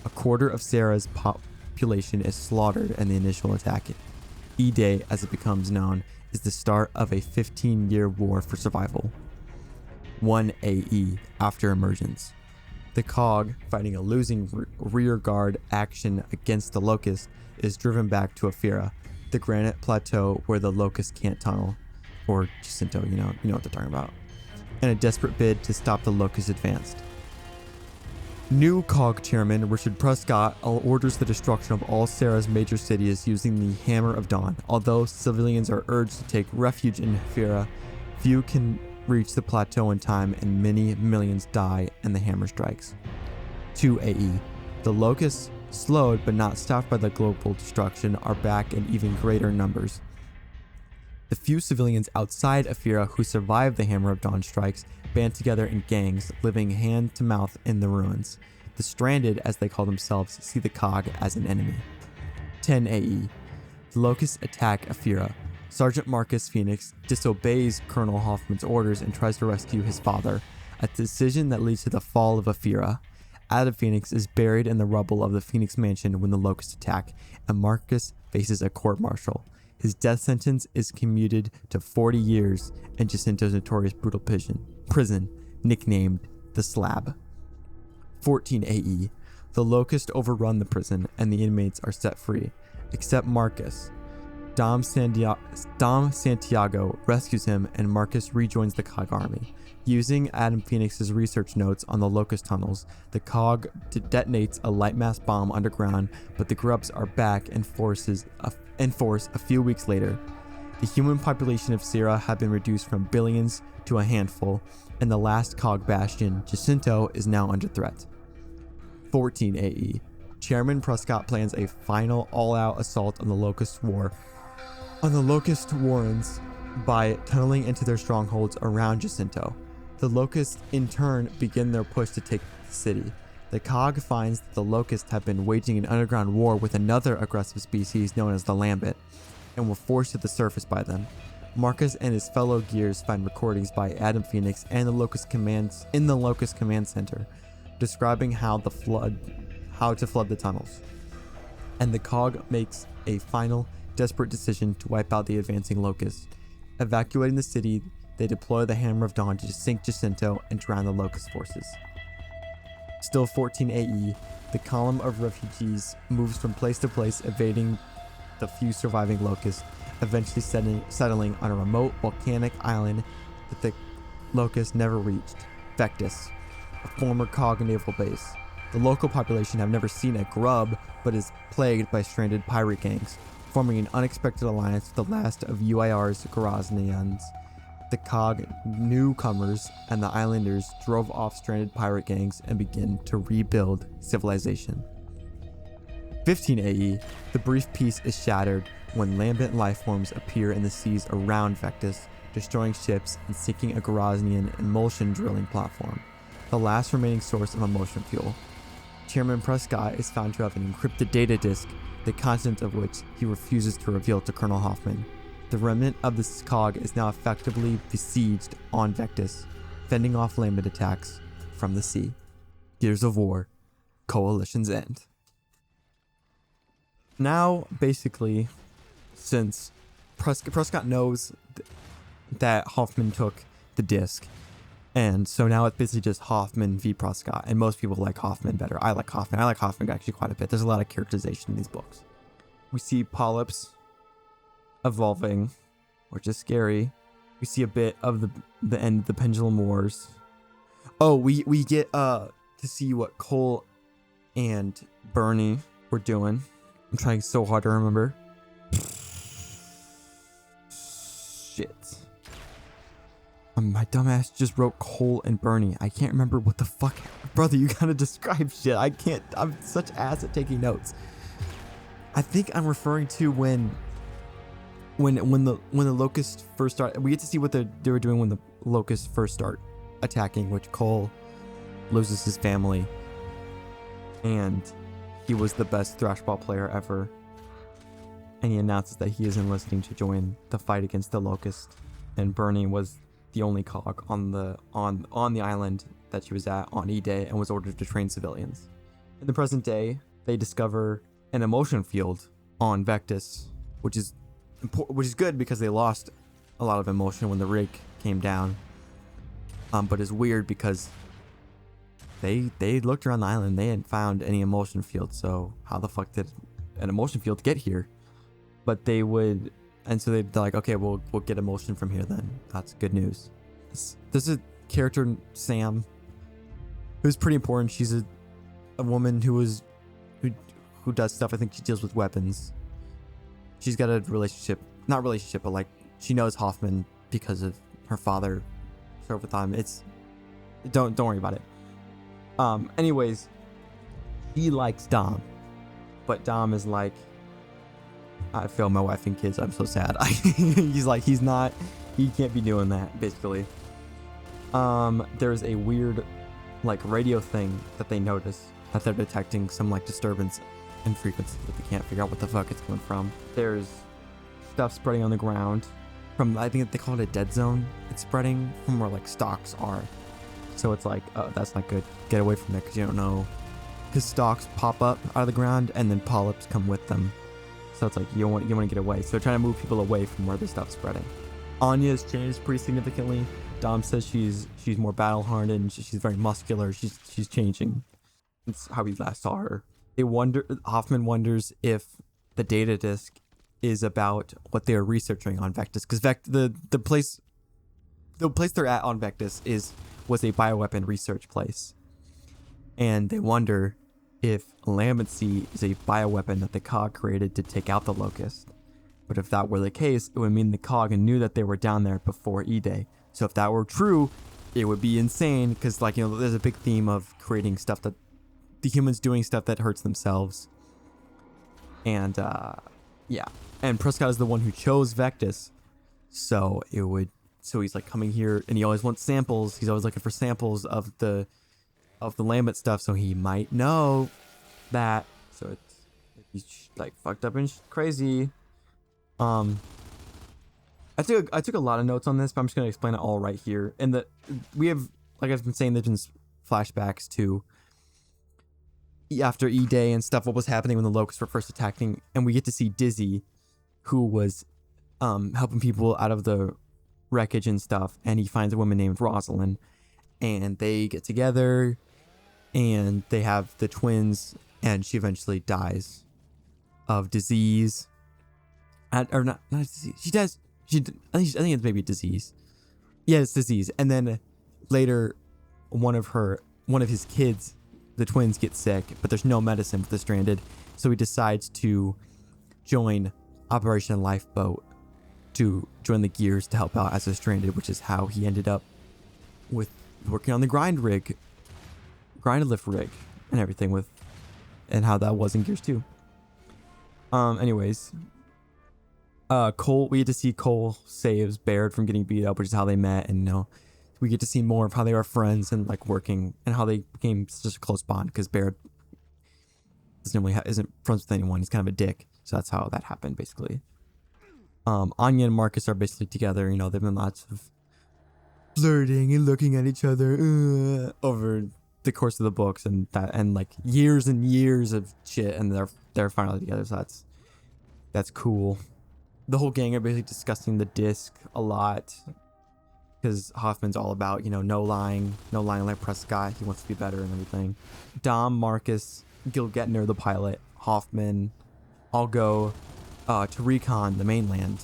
A quarter of Sarah's population is slaughtered in the initial attack. E-Day, as it becomes known, is the start of a 15-year war for survival. 1 AE after emergence. The COG, fighting a losing rear guard action against the Locust, is driven back to Aphira, the granite plateau where the Locust can't tunnel, or Jacinto, you know what they're talking about, in a desperate bid to stop the Locust advance. New COG chairman Richard Prescott orders the destruction of all Sarah's major cities using the Hammer of Dawn. Although civilians are urged to take refuge in Aphira, few can reach the plateau in time and many millions die and the hammer strikes. 2 AE. The Locusts, slowed but not stopped by the global destruction, are back in even greater numbers. The few civilians outside Aphira who survived the Hammer of Dawn strikes band together in gangs, living hand to mouth in the ruins. The Stranded, as they call themselves, see the COG as an enemy. 10 AE. The Locusts attack Aphira. Sergeant Marcus Phoenix disobeys Colonel Hoffman's orders and tries to rescue his father, a decision that leads to the fall of Aphira. Adam Phoenix is buried in the rubble of the Phoenix Mansion when the Locusts attack, and Marcus faces a court-martial. His death sentence is commuted to 40 years in Jacinto's notorious brutal prison, nicknamed the Slab. 14 AE. The Locusts overrun the prison, and the inmates are set free, except Marcus. Dom Santiago rescues him, and Marcus rejoins the COG army. Using Adam Phoenix's research notes on the Locust tunnels, the COG detonates a light mass bomb underground, but the Grubs are back in force a few weeks later. The human population of Sierra had been reduced from billions to a handful, and the last COG bastion, Jacinto, is now under threat. 14 AE. Chairman Prescott plans a final all-out assault on the Locust Warrens by tunneling into their strongholds around Jacinto. The Locusts, in turn, begin their push to take the city. The COG finds that the Locusts have been waging an underground war with another aggressive species known as the Lambent, and were forced to the surface by them. Marcus and his fellow Gears find recordings by Adam Phoenix and the Locust Command Center, describing how to flood the tunnels. And the COG makes a final, desperate decision to wipe out the advancing Locusts. Evacuating the city, they deploy the Hammer of Dawn to sink Jacinto and drown the Locust forces. Still 14 AE, the column of refugees moves from place to place, evading the few surviving Locusts, eventually settling on a remote volcanic island that the Locusts never reached, Vectis, a former COG naval base. The local population have never seen a grub, but is plagued by stranded pirate gangs, forming an unexpected alliance with the last of UIR's Groznians. The COG newcomers and the islanders drove off stranded pirate gangs and begin to rebuild civilization. 15 AE, the brief peace is shattered when lambent lifeforms appear in the seas around Vectis, destroying ships and sinking a Groznian emulsion drilling platform, the last remaining source of emulsion fuel. Chairman Prescott is found to have an encrypted data disk, the contents of which he refuses to reveal to Colonel Hoffman. The remnant of this COG is now effectively besieged on Vectis, fending off lambent attacks from the sea. Gears of War, Coalition's End. Now, basically, since Prescott knows that Hoffman took the disc, and so now it's basically just Hoffman v. Prescott, and most people like Hoffman better. I like Hoffman actually quite a bit. There's a lot of characterization in these books. We see polyps evolving, which is scary. We see a bit of the end of the Pendulum Wars. Oh, we get to see what Cole and Bernie were doing. I'm trying so hard to remember. shit. My dumbass just wrote Cole and Bernie. I can't remember what the fuck. Brother, you gotta describe shit. I can't. I'm such ass at taking notes. I think I'm referring to when the locusts first start. We get to see what they were doing when the locusts first start attacking, which Cole loses his family, and he was the best thrashball player ever. And he announces that he is enlisting to join the fight against the locust. And Bernie was the only cog on the island that she was at on E-Day and was ordered to train civilians. In the present day, they discover an emotion field on Vectis, which is good because they lost a lot of emotion when the rig came down. But it's weird because they looked around the island, they hadn't found any emotion field. So how the fuck did an emotion field get here? But they would, and so they're like, okay, we'll get emotion from here then. That's good news. There's a character, Sam, who's pretty important. She's a woman who does stuff. I think she deals with weapons. She's got a not relationship, but like she knows Hoffman because of her father served with him. Don't worry about it. Anyways, he likes Dom, but Dom is like, I failed my wife and kids. I'm so sad. He's like, he can't be doing that, basically. There's a weird, like, radio thing that they notice that they're detecting some, like, disturbance in frequency, but they can't figure out what the fuck it's coming from. There's stuff spreading on the ground from, I think they call it a dead zone. It's spreading from where, like, stalks are. So it's like, oh, that's not good. Get away from that because you don't know. Because stalks pop up out of the ground and then polyps come with them. So it's like you want to get away. So they're trying to move people away from where the stuff's spreading. Anya's changed pretty significantly. Dom says she's more battle hardened. She's very muscular. She's changing. It's how we last saw her. Hoffman wonders if the data disk is about what they are researching on Vectis, because the place they're at on Vectis was a bioweapon research place, and they wonder if Lambency is a bioweapon that the COG created to take out the Locust. But if that were the case, it would mean the COG knew that they were down there before E-Day. So if that were true, it would be insane, because, like, you know, there's a big theme of creating stuff that the humans doing stuff that hurts themselves. And yeah, and Prescott is the one who chose Vectis, so he's like coming here, and he always wants samples. He's always looking for samples of the Lambent stuff, so he might know that. So he's like fucked up and crazy. I took a lot of notes on this, but I'm just gonna explain it all right here. And we have, like I've been saying, there's been flashbacks to after E-Day and stuff, what was happening when the Locusts were first attacking, and we get to see Dizzy, who was helping people out of the wreckage and stuff, and he finds a woman named Rosalind, and they get together, and they have the twins, and she eventually dies of disease, or not disease. She does. I think it's maybe a disease. Yeah, it's disease. And then later, one of his kids, the twins, get sick, but there's no medicine for the stranded, so he decides to join Operation Lifeboat to join the Gears to help out as a stranded, which is how he ended up with working on the grind lift rig and everything and how that was in Gears 2. Anyways, Cole, we get to see Cole saves Baird from getting beat up, which is how they met, and we get to see more of how they are friends and like working, and how they became such a close bond, because Baird isn't friends with anyone. He's kind of a dick, so that's how that happened, basically. Anya and Marcus are basically together. They've been lots of flirting and looking at each other over the course of the books, and like years and years of shit, and they're finally together. So that's cool. The whole gang are basically discussing the disc a lot, because Hoffman's all about, no lying like Prescott. He wants to be better and everything. Dom, Marcus, Gil Gettner, the pilot, Hoffman, all go to recon the mainland.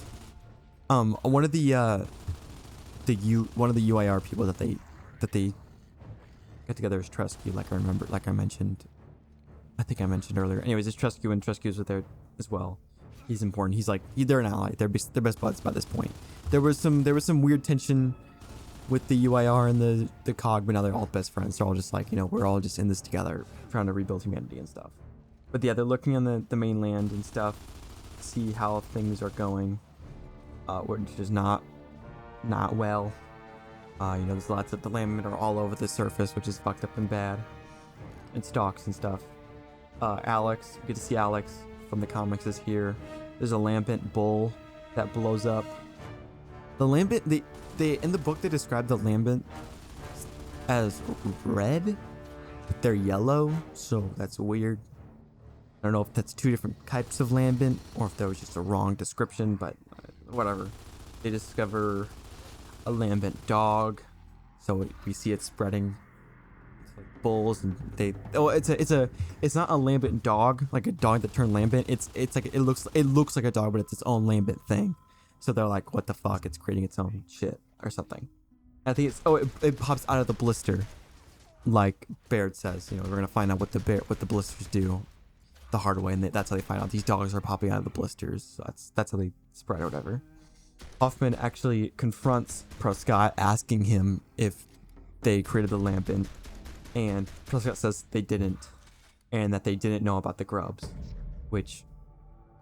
One of the UIR people that they get together is Trescu, I think I mentioned earlier. Anyways, it's Trescu, and Trescu's with there as well. He's important. He's like, they're an ally. They're best buds by this point. There was some weird tension with the UIR and the COG, but now they're all best friends. They're all just like, we're all just in this together, trying to rebuild humanity and stuff. But yeah, they're looking on the mainland and stuff, see how things are going, which is not well. There's lots of the lambent are all over the surface, which is fucked up and bad, and stalks and stuff. Alex, we get to see Alex from the comics is here. There's a lambent bull that blows up. The lambent, they in the book they describe the lambent as red, but they're yellow, so that's weird. I don't know if that's two different types of lambent or if that was just a wrong description, but whatever. They discover a lambent dog, so we see it spreading. It's like bulls, and it's not a lambent dog, like a dog that turned lambent. It's like it looks like a dog, but it's its own lambent thing. So they're like, what the fuck? It's creating its own shit or something. I think it pops out of the blister, like Baird says. We're gonna find out what the blisters do the hard way, and that's how they find out these dogs are popping out of the blisters. So that's how they spread or whatever. Hoffman actually confronts Prescott, asking him if they created the lambent, and Prescott says they didn't, and that they didn't know about the grubs, which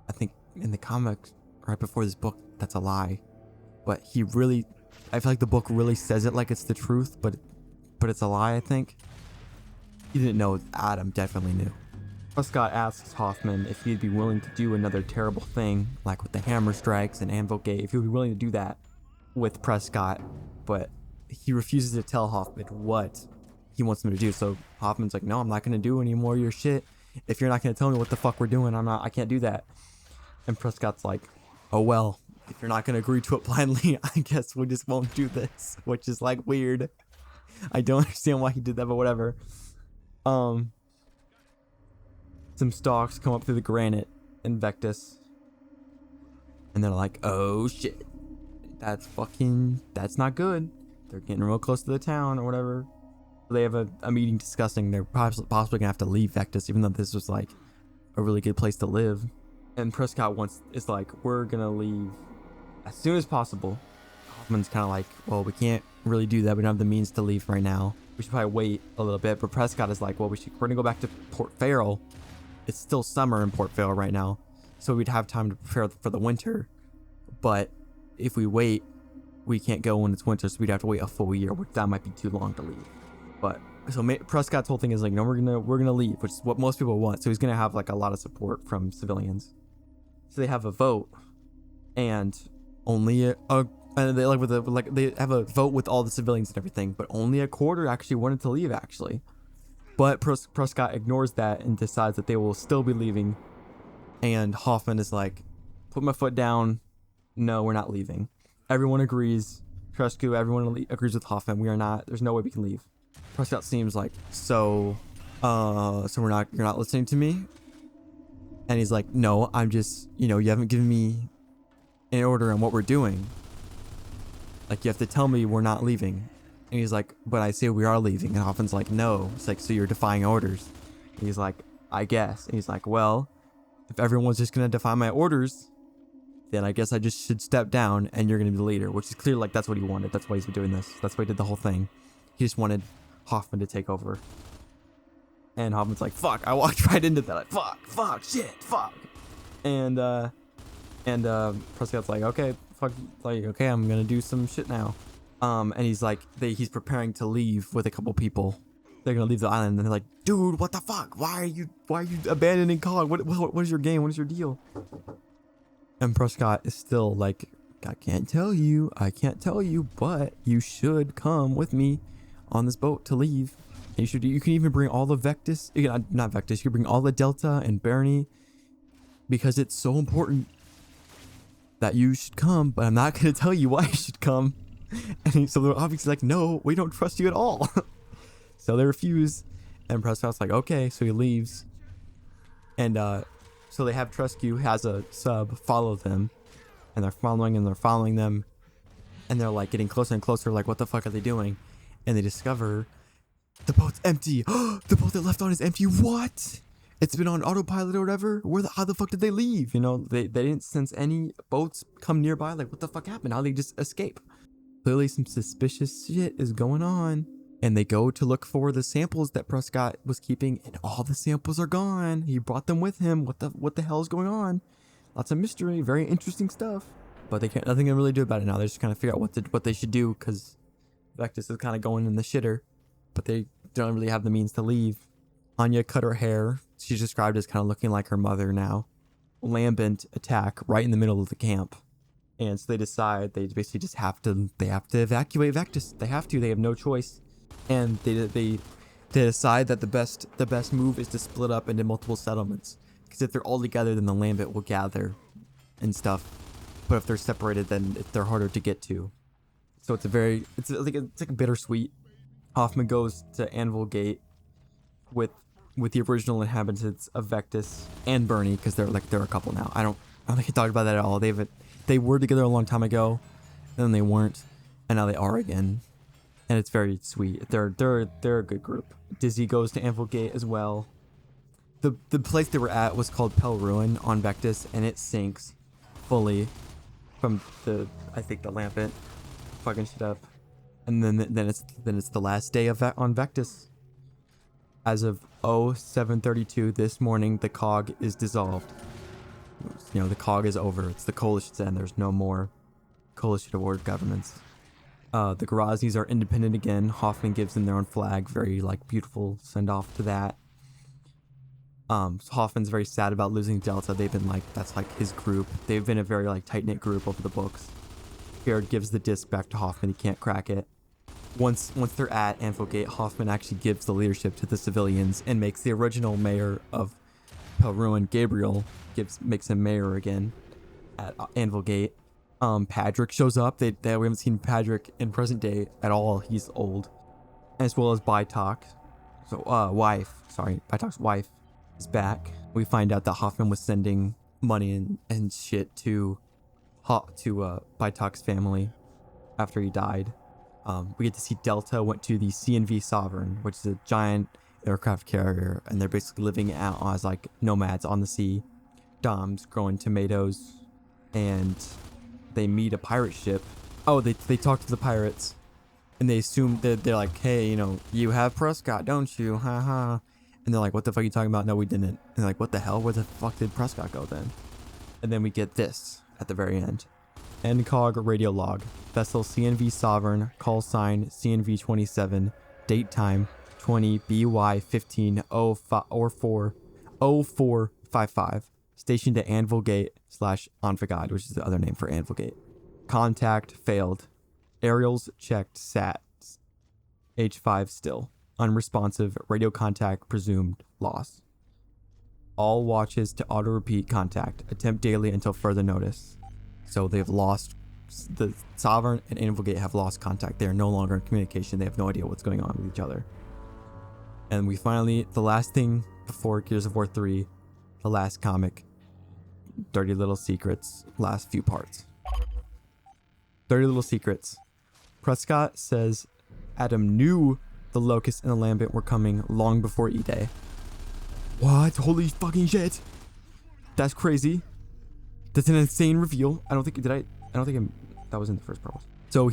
I think in the comics right before this book, that's a lie. But I feel like the book really says it like it's the truth, but it's a lie, I think. He didn't know. Adam definitely knew. Prescott asks Hoffman if he'd be willing to do another terrible thing, like with the hammer strikes and Anvil Gate, if he would be willing to do that with Prescott, but he refuses to tell Hoffman what he wants him to do. So Hoffman's like, no, I'm not going to do any more of your shit. If you're not going to tell me what the fuck we're doing, I can't do that. And Prescott's like, oh well, if you're not going to agree to it blindly, I guess we just won't do this, which is like weird. I don't understand why he did that, but whatever. Some stalks come up through the granite in Vectus, and they're like, oh shit, that's not good. They're getting real close to the town or whatever. They have a meeting discussing they're possibly gonna have to leave Vectus, even though this was like a really good place to live. And Prescott is like, we're gonna leave as soon as possible. Hoffman's kind of like, well, we can't really do that. We don't have the means to leave right now. We should probably wait a little bit. But Prescott is like, well, we're gonna go back to Port Farrell. It's still summer in Port Farrell right now, so we'd have time to prepare for the winter. But if we wait, we can't go when it's winter, so we'd have to wait a full year, which that might be too long to leave. But so Prescott's whole thing is like, no, we're gonna leave, which is what most people want. So he's gonna have like a lot of support from civilians. So they have a vote, and only they have a vote with all the civilians and everything, but only a quarter actually wanted to leave actually. But Prescott ignores that and decides that they will still be leaving. And Hoffman is like, put my foot down. No, we're not leaving. Everyone agrees. Trescu, everyone agrees with Hoffman. We are not. There's no way we can leave. Prescott seems like, so you're not listening to me? And he's like, no, I'm just, you haven't given me an order on what we're doing. Like, you have to tell me we're not leaving. And he's like, but I say we are leaving. And Hoffman's like, no. It's like, so you're defying orders. And he's like, I guess. And he's like, well, if everyone's just going to defy my orders, then I guess I just should step down and you're going to be the leader. Which is clear, like, that's what he wanted. That's why he's been doing this. That's why he did the whole thing. He just wanted Hoffman to take over. And Hoffman's like, fuck. I walked right into that. Like, fuck, shit, fuck. And Prescott's like, okay, fuck. Like, okay, I'm going to do some shit now. And he's like, he's preparing to leave with a couple people. They're gonna leave the island, and they're like, dude, what the fuck? Why are you abandoning COG? What is your game? What is your deal? And Prescott is still like, I can't tell you, but you should come with me on this boat to leave. And you can even bring all the Vectus, not Vectus, you can bring all the Delta and Barren, because it's so important that you should come, but I'm not gonna tell you why you should come. And so they're obviously like, no, we don't trust you at all. So they refuse. And Prescott's like, okay. So he leaves. And so they have Trescu has a sub follow them. And they're following them. And they're like getting closer and closer. Like, what the fuck are they doing? And they discover the boat's empty. The boat they left on is empty. What? It's been on autopilot or whatever. How the fuck did they leave? You know, they didn't sense any boats come nearby. Like, what the fuck happened? How did they just escape? Clearly some suspicious shit is going on. And they go to look for the samples that Prescott was keeping, and all the samples are gone. He brought them with him. What the hell is going on? Lots of mystery, very interesting stuff. But they can't, nothing to really do about it now. They're just kind of figure out what they should do, because Vectis is kind of going in the shitter, but they don't really have the means to leave. Anya cut her hair. She's described as kind of looking like her mother now. Lambent attack right in the middle of the camp. And so they decide they basically just have to evacuate Vectis. They have to. They have no choice. And they decide that the best move is to split up into multiple settlements. Because if they're all together, then the Lambent will gather and stuff. But if they're separated, then they're harder to get to. So it's like a bittersweet. Hoffman goes to Anvil Gate with the original inhabitants of Vectis and Bernie, because they're a couple now. I don't think he talked about that at all. They were together a long time ago, and then they weren't, and now they are again, and it's very sweet. They're a good group. Dizzy goes to Anvil Gate as well. The place they were at was called Pel Ruin on Vectis, and it sinks fully from the Lambent fucking shit up, and then it's the last day on Vectis. As of 0732 this morning, the COG is dissolved. You know, the COG is over. It's the coalition's end. There's no more coalition of world governments. The Grazis are independent again. Hoffman gives them their own flag. Very, beautiful send-off to that. So Hoffman's very sad about losing Delta. They've been that's his group. They've been a very tight-knit group over the books. Baird gives the disc back to Hoffman. He can't crack it. Once they're at Anvil Gate, Hoffman actually gives the leadership to the civilians and makes the original mayor of Pel Ruin, Gabriel, makes him mayor again at Anvil Gate. Patrick shows up. We haven't seen Patrick in present day at all. He's old. As well as Bytok. So Bytok's wife is back. We find out that Hoffman was sending money and shit to Bytok's family after he died. We get to see Delta went to the CNV Sovereign, which is a giant aircraft carrier, and they're basically living out as nomads on the sea. Dom's growing tomatoes, and they meet a pirate ship. Oh, they talk to the pirates, and they assume that they're like, hey, you have Prescott, don't you? Ha ha. And they're like, what the fuck are you talking about? No, we didn't. And they're like, what the hell? Where the fuck did Prescott go then? And then we get this at the very end. NCOG radio log. Vessel CNV Sovereign, call sign CNV 27, date time 20 BY 15 0455, stationed at Anvil Gate / Anfagad, which is the other name for Anvil Gate. Contact failed. Aerials checked sat. H5 still. Unresponsive. Radio contact presumed loss. All watches to auto repeat contact. Attempt daily until further notice. So they've lost, the Sovereign and Anvil Gate have lost contact. They are no longer in communication. They have no idea what's going on with each other. And we finally, the last thing before Gears of War 3, the last comic, Dirty Little Secrets, last few parts. Dirty Little Secrets. Prescott says Adam knew the Locust and the Lambent were coming long before E-Day. What? Holy fucking shit. That's crazy. That's an insane reveal. That was in the first part. So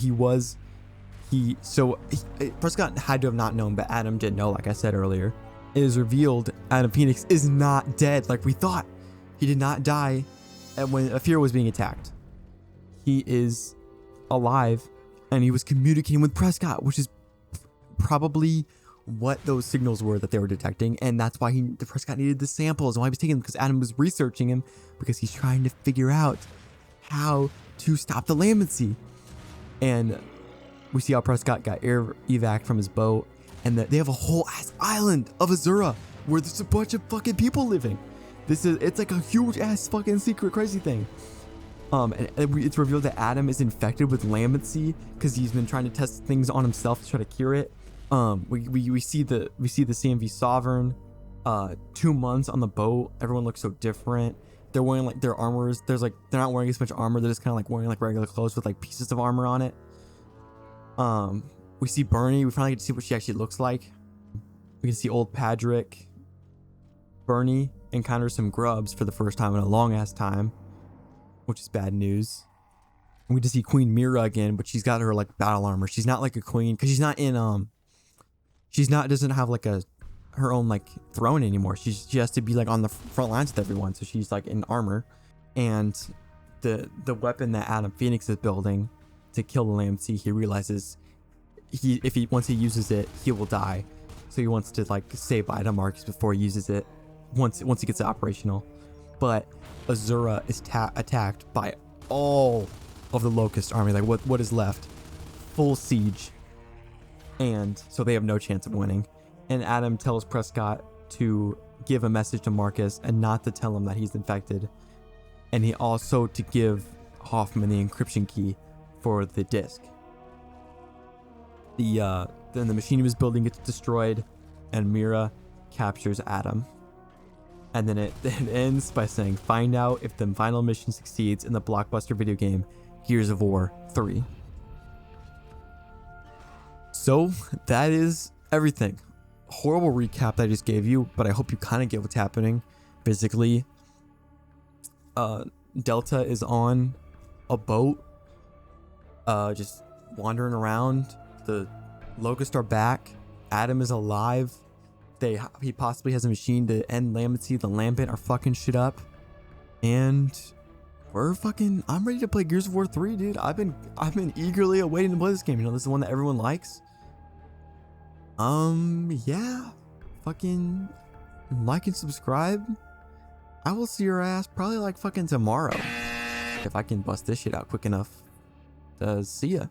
Prescott had to have not known, but Adam did know, like I said earlier. It is revealed Adam Phoenix is not dead like we thought. He did not die when Afir was being attacked. He is alive, and he was communicating with Prescott, which is probably what those signals were that they were detecting, and that's why the Prescott needed the samples and why he was taking them, because Adam was researching him because he's trying to figure out how to stop the Lambency. And we see how Prescott got air evac from his boat, and that they have a whole ass island of Azura where there's a bunch of fucking people living. It's like a huge ass fucking secret crazy thing. And it's revealed that Adam is infected with Lambency because he's been trying to test things on himself to try to cure it. We see the CMV Sovereign, 2 months on the boat. Everyone looks so different. They're wearing their armors. They're not wearing as much armor. They're just kind of wearing regular clothes with pieces of armor on it. We see Bernie. We finally get to see what she actually looks like. We can see old Patrick. Bernie encounters some grubs for the first time in a long ass time, which is bad news. We just see Queen Mira again, but she's got her like battle armor. She's not like a queen because she's not in doesn't have like her own like throne anymore. She has to be like on the front lines with everyone, so she's like in armor. And the weapon that Adam Phoenix is building to kill the Lamb-C, he realizes once he uses it, he will die. So he wants to like save item marks before he uses it once he gets it operational. But Azura is attacked by all of the Locust army, like what is left, full siege, and so they have no chance of winning. And Adam tells Prescott to give a message to Marcus and not to tell him that he's infected, and he also to give Hoffman the encryption key for the disc. Then the machine he was building gets destroyed, and Mira captures Adam. And then it ends by saying, find out if the final mission succeeds in the blockbuster video game Gears of War 3. So that is everything. Horrible recap that I just gave you, but I hope you kind of get what's happening. Basically, Delta is on a boat, just wandering around. The Locusts are back. Adam is alive. He possibly has a machine to end Lamb-C. The Lambent are fucking shit up, and I'm ready to play Gears of War 3, dude. I've been eagerly awaiting to play this game. You know, this is the one that everyone likes. Yeah. Fucking like and subscribe. I will see your ass probably like fucking tomorrow, if I can bust this shit out quick enough. See ya.